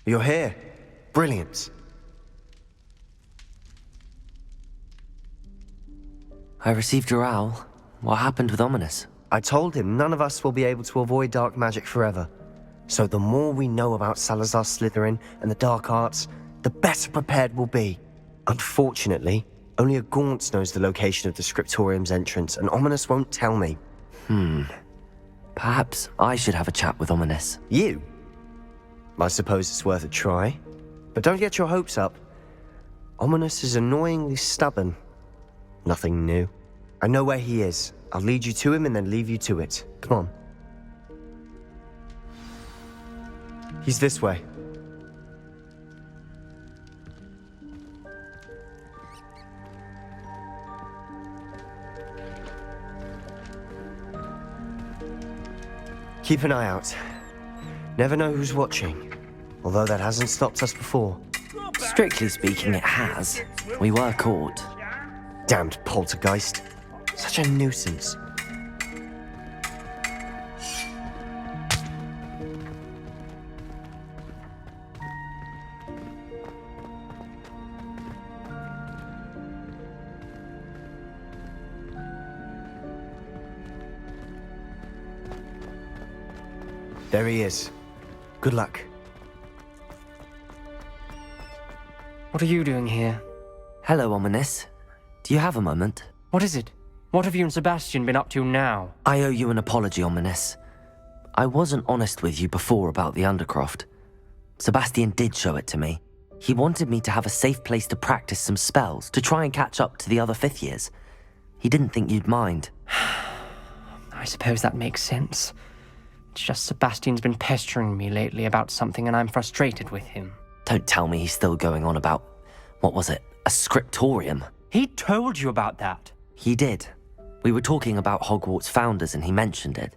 You're here. Brilliant. I received your owl. What happened with Ominous? I told him none of us will be able to avoid dark magic forever. So the more we know about Salazar Slytherin and the dark arts, the better prepared we'll be. Unfortunately, only a Gaunt knows the location of the Scriptorium's entrance, and Ominous won't tell me. Perhaps I should have a chat with Ominous. You? I suppose it's worth a try. But don't get your hopes up. Ominous is annoyingly stubborn. Nothing new. I know where he is. I'll lead you to him and then leave you to it. Come on. He's this way. Keep an eye out. Never know who's watching. Although that hasn't stopped us before. Strictly speaking, it has. We were caught. Damned poltergeist. Such a nuisance. There he is. Good luck. What are you doing here? Hello, Ominous. Do you have a moment? What is it? What have you and Sebastian been up to now? I owe you an apology, Ominous. I wasn't honest with you before about the Undercroft. Sebastian did show it to me. He wanted me to have a safe place to practice some spells, to try and catch up to the other fifth years. He didn't think you'd mind. I suppose that makes sense. It's just Sebastian's been pestering me lately about something and I'm frustrated with him. Don't tell me he's still going on about, what was it, a scriptorium? He told you about that. He did. We were talking about Hogwarts founders and he mentioned it.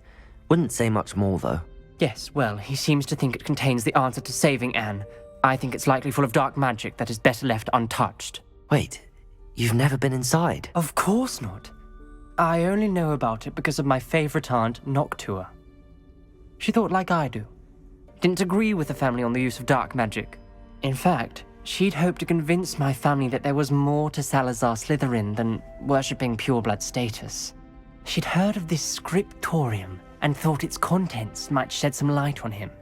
Wouldn't say much more, though. Yes, well, he seems to think it contains the answer to saving Anne. I think it's likely full of dark magic that is better left untouched. Wait, you've never been inside? Of course not. I only know about it because of my favorite aunt, Noctua. She thought like I do. Didn't agree with the family on the use of dark magic. In fact, she'd hoped to convince my family that there was more to Salazar Slytherin than worshipping pureblood status. She'd heard of this scriptorium and thought its contents might shed some light on him.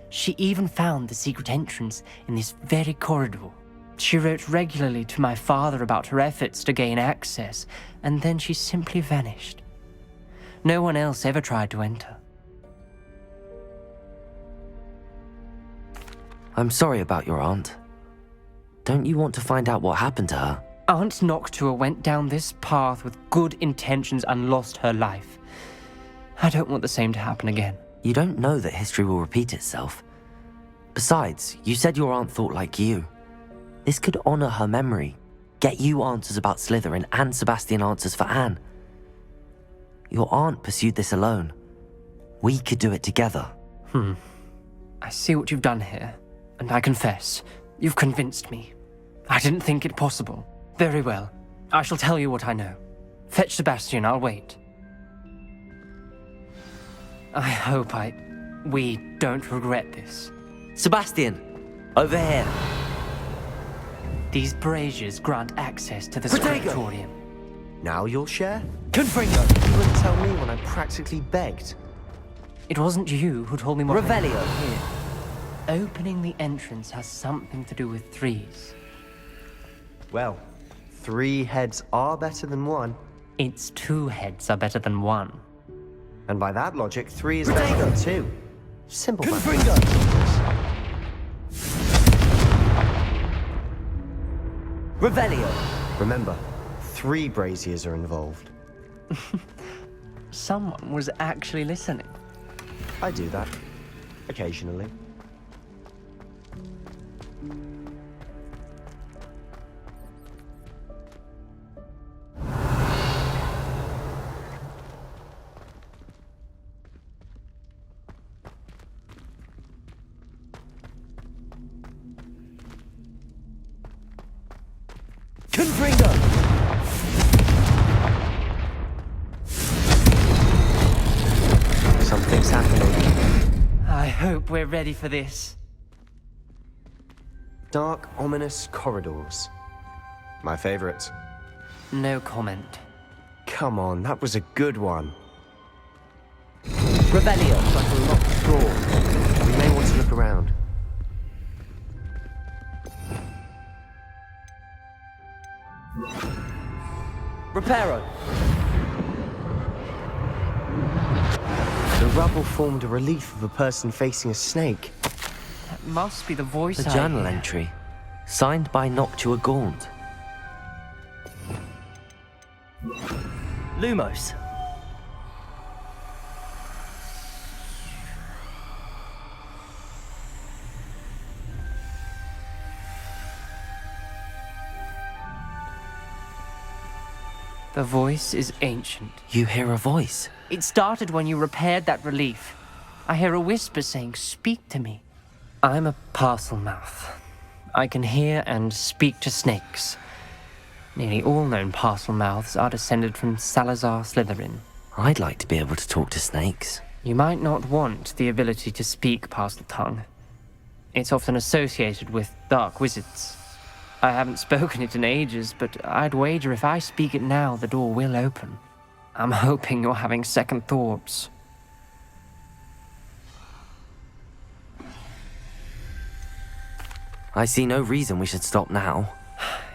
She even found the secret entrance in this very corridor. She wrote regularly to my father about her efforts to gain access, and then she simply vanished. No one else ever tried to enter. I'm sorry about your aunt. Don't you want to find out what happened to her? Aunt Noctua went down this path with good intentions and lost her life. I don't want the same to happen again. You don't know that history will repeat itself. Besides, you said your aunt thought like you. This could honor her memory, get you answers about Slytherin and Sebastian answers for Anne. Your aunt pursued this alone. We could do it together. I see what you've done here, and I confess, you've convinced me. I didn't think it possible. Very well. I shall tell you what I know. Fetch Sebastian, I'll wait. I hope we don't regret this. Sebastian! Over here! These braziers grant access to the Protego! scriptorium. Now you'll share? Confringo! You wouldn't tell me when I practically begged. It wasn't you who told me what Revelio! Here. Opening the entrance has something to do with threes. Well, 3 heads are better than 1. Its 2 heads are better than 1. And by that logic, 3 is better than 2. Simple Confringo! Revelio! Remember, 3 braziers are involved. Someone was actually listening. I do that. Occasionally. Confringo! Something's happening. I hope we're ready for this. Dark, ominous corridors. My favorite. No comment. Come on, that was a good one. Revelio! Like a locked door. We may want to look around. Reparo! The rubble formed a relief of a person facing a snake. That must be the voice A I journal hear. entry, signed by Noctua Gaunt. Lumos. The voice is ancient. You hear a voice. It started when you repaired that relief. I hear a whisper saying, "Speak to me." I'm a parcel mouth. I can hear and speak to snakes. Nearly all known parcel mouths are descended from Salazar Slytherin. I'd like to be able to talk to snakes. You might not want the ability to speak parcel tongue. It's often associated with dark wizards. I haven't spoken it in ages, but I'd wager if I speak it now, the door will open. I'm hoping you're having second thoughts. I see no reason we should stop now.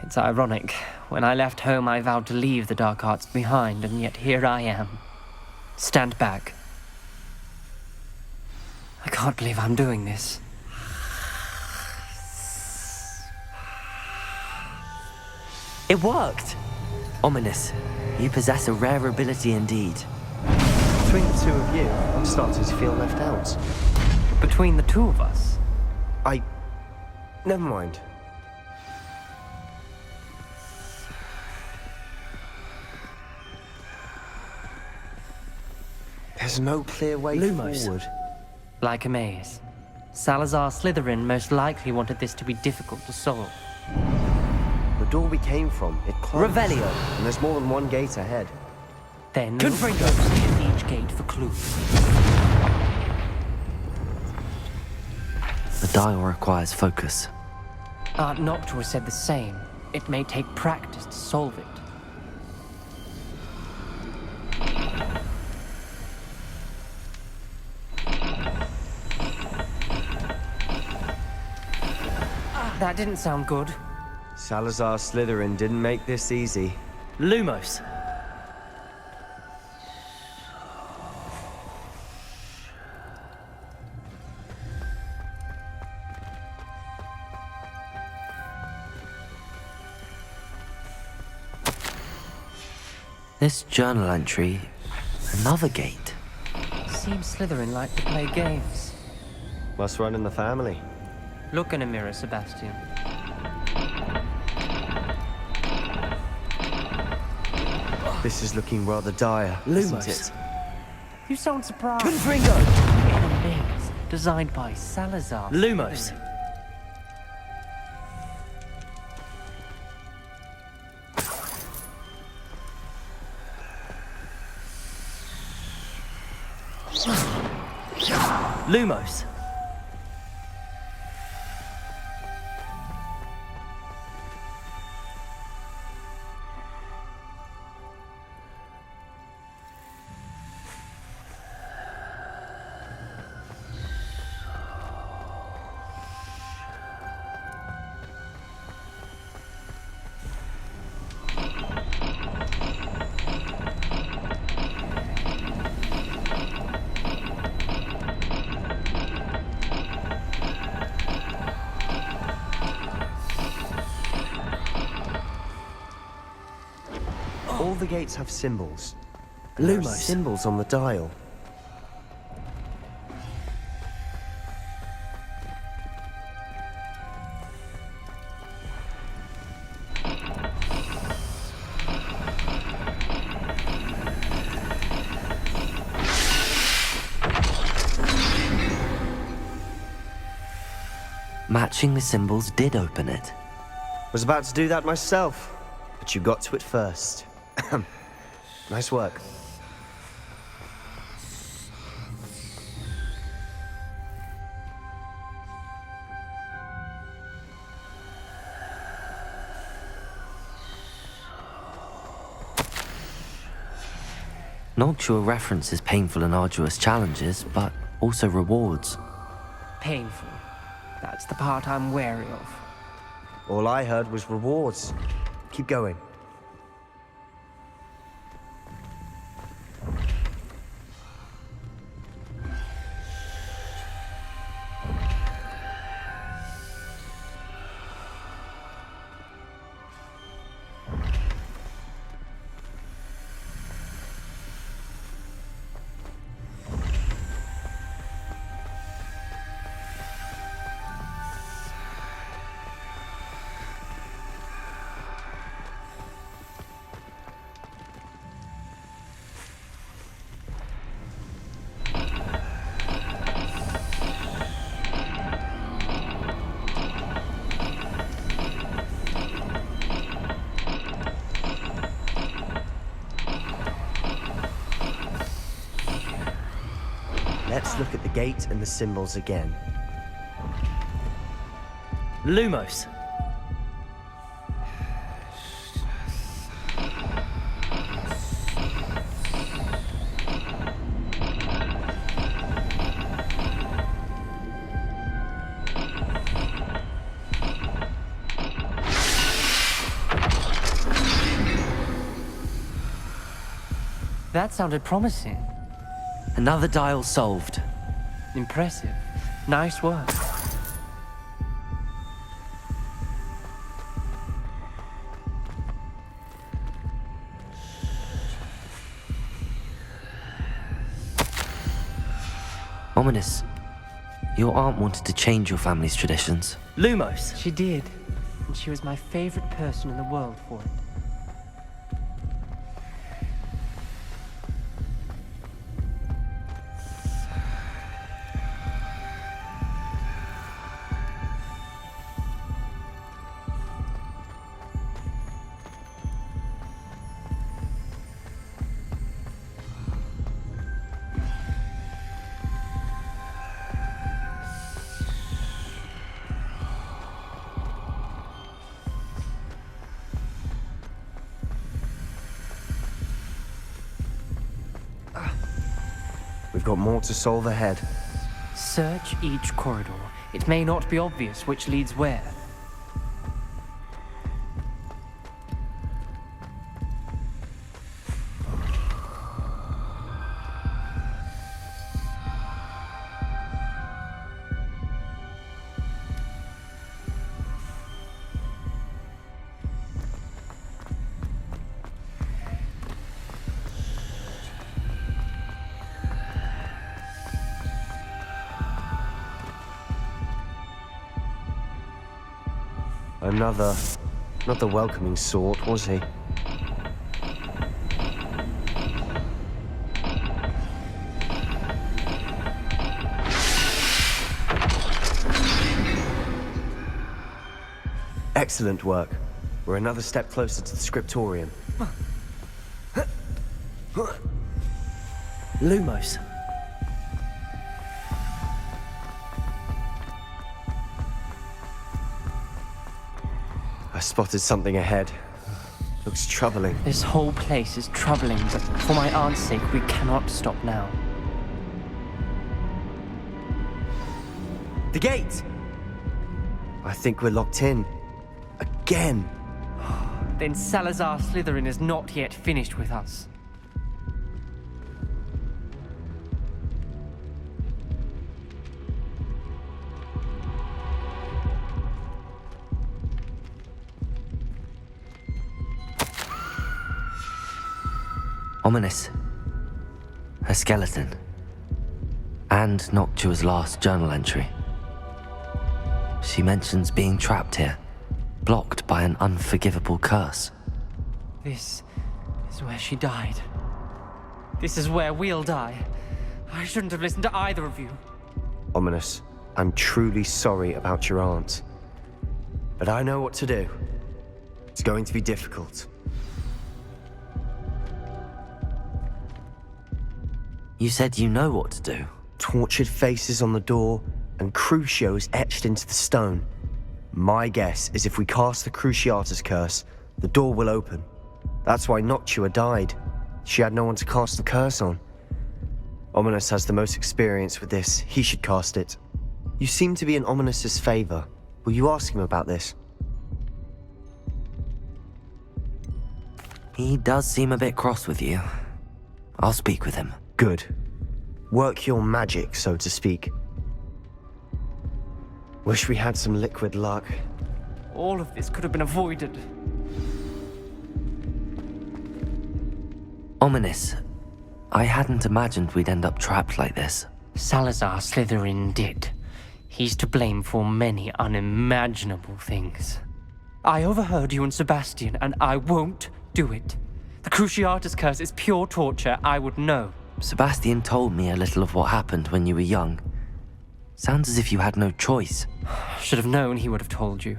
It's ironic. When I left home, I vowed to leave the dark arts behind, and yet here I am. Stand back. I can't believe I'm doing this. It worked! Ominous. You possess a rare ability indeed. Between the two of you, I'm starting to feel left out. Between the two of us, Never mind. There's no clear way Lumos. forward. like a maze. Salazar Slytherin most likely wanted this to be difficult to solve. The door we came from, it closed. Revelio. And there's more than one gate ahead. Then Confringo. look closely at each gate for clues. The dial requires focus. Aunt Noctua said the same. It may take practice to solve it. That didn't sound good. Salazar Slytherin didn't make this easy. Lumos. This journal entry, another gate. Seems Slytherin like to play games. Must run in the family. Look in a mirror, Sebastian. This is looking rather dire, Lumos. isn't it? You sound surprised. Confringo. In a maze designed by Salazar. Lumos. Lumos. All the gates have symbols. And there are Lumos. symbols on the dial. Matching the symbols did open it. Was about to do that myself, but you got to it first. Nice work. Noctua references painful and arduous challenges, but also rewards. Painful. That's the part I'm wary of. All I heard was rewards. Keep going. Let's look at the gate and the symbols again. Lumos. That sounded promising. Another dial solved. Impressive. Nice work. Ominous. Your aunt wanted to change your family's traditions. Lumos. She did. And she was my favorite person in the world for it. We've got more to solve ahead. Search each corridor. It may not be obvious which leads where. Not the welcoming sort, was he? Excellent work. We're another step closer to the scriptorium. Lumos. I spotted something ahead. Looks troubling. This whole place is troubling, but for my aunt's sake, we cannot stop now. The gate! I think we're locked in. Again! Then Salazar Slytherin is not yet finished with us. Ominous. Her skeleton. And Noctua's last journal entry. She mentions being trapped here, blocked by an unforgivable curse. This is where she died. This is where we'll die. I shouldn't have listened to either of you. Ominous, I'm truly sorry about your aunt. But I know what to do. It's going to be difficult. You said you know what to do. Tortured faces on the door and Crucios etched into the stone. My guess is if we cast the Cruciatus curse, the door will open. That's why Noctua died. She had no one to cast the curse on. Ominous has the most experience with this. He should cast it. You seem to be in Ominous's favor. Will you ask him about this? He does seem a bit cross with you. I'll speak with him. Good. Work your magic, so to speak. Wish we had some liquid luck. All of this could have been avoided. Ominous, I hadn't imagined we'd end up trapped like this. Salazar Slytherin did. He's to blame for many unimaginable things. I overheard you and Sebastian, and I won't do it. The Cruciatus curse is pure torture, I would know. Sebastian told me a little of what happened when you were young. Sounds as if you had no choice. Should have known he would have told you.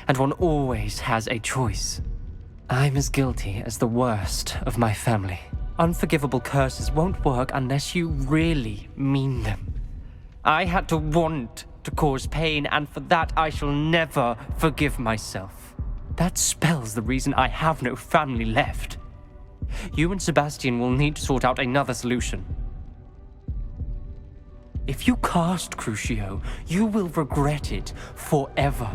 And one always has a choice. I'm as guilty as the worst of my family. Unforgivable curses won't work unless you really mean them. I had to want to cause pain, and for that I shall never forgive myself. That spell's the reason I have no family left. You and Sebastian will need to sort out another solution. If you cast Crucio, you will regret it forever.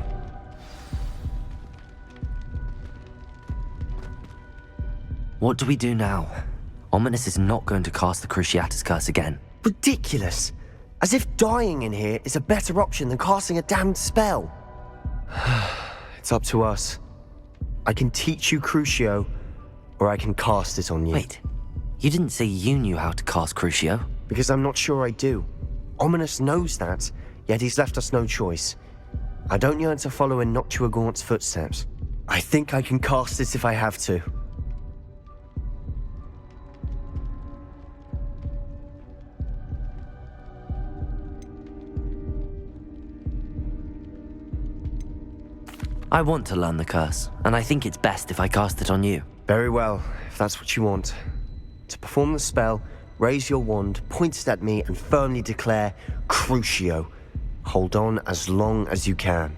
What do we do now? Ominous is not going to cast the Cruciatus curse again. Ridiculous! As if dying in here is a better option than casting a damned spell. It's up to us. I can teach you Crucio, or I can cast it on you. Wait, you didn't say you knew how to cast Crucio? Because I'm not sure I do. Ominous knows that, yet he's left us no choice. I don't yearn to follow in Noctua Gaunt's footsteps. I think I can cast it if I have to. I want to learn the curse, and I think it's best if I cast it on you. Very well, if that's what you want. To perform the spell, raise your wand, point it at me, and firmly declare, Crucio. Hold on as long as you can.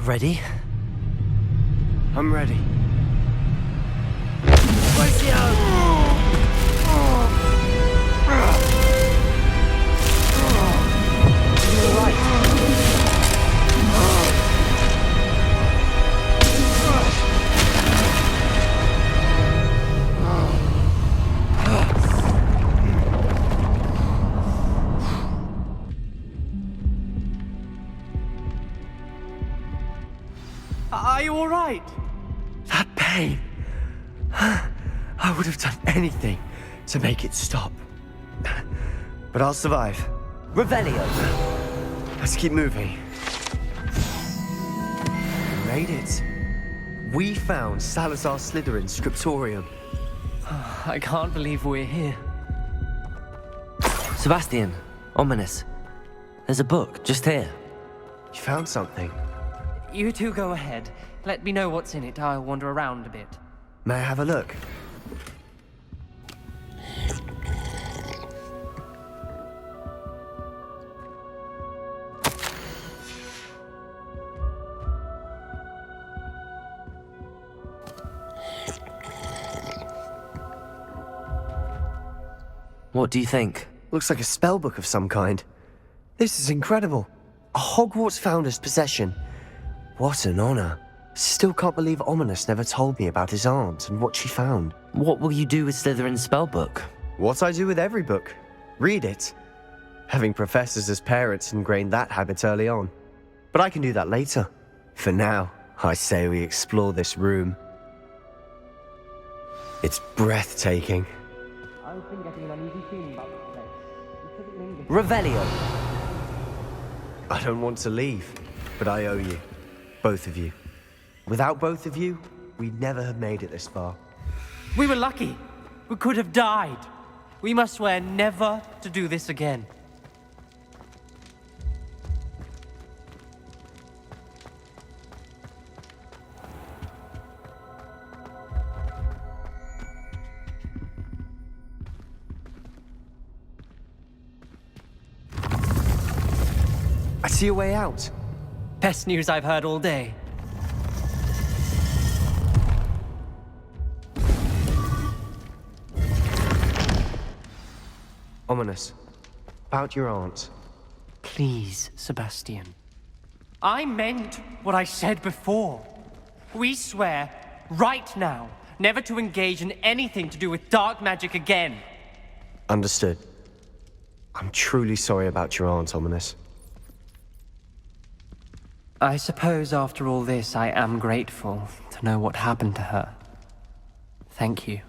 Ready? I'm ready. Are you all right? That pain. I would have done anything to make it stop. But I'll survive. Revelio! Let's keep moving. We made it. We found Salazar Slytherin's scriptorium. I can't believe we're here. Sebastian, Ominous. There's a book just here. You found something. You two go ahead. Let me know what's in it. I'll wander around a bit. May I have a look? What do you think? Looks like a spellbook of some kind. This is incredible. A Hogwarts founder's possession. What an honor. Still can't believe Ominous never told me about his aunt and what she found. What will you do with Slytherin's spellbook? What I do with every book. Read it. Having professors as parents ingrained that habit early on. But I can do that later. For now, I say we explore this room. It's breathtaking. I've been getting an uneasy feeling about this place. We shouldn't linger. Revelio! I don't want to leave, but I owe you. Both of you. Without both of you, we'd never have made it this far. We were lucky. We could have died. We must swear never to do this again. see a way out. Best news I've heard all day. Ominous. About your aunt. Please, Sebastian. I meant what I said before. We swear, right now, never to engage in anything to do with dark magic again. Understood. I'm truly sorry about your aunt, Ominous. I suppose after all this, I am grateful to know what happened to her. Thank you.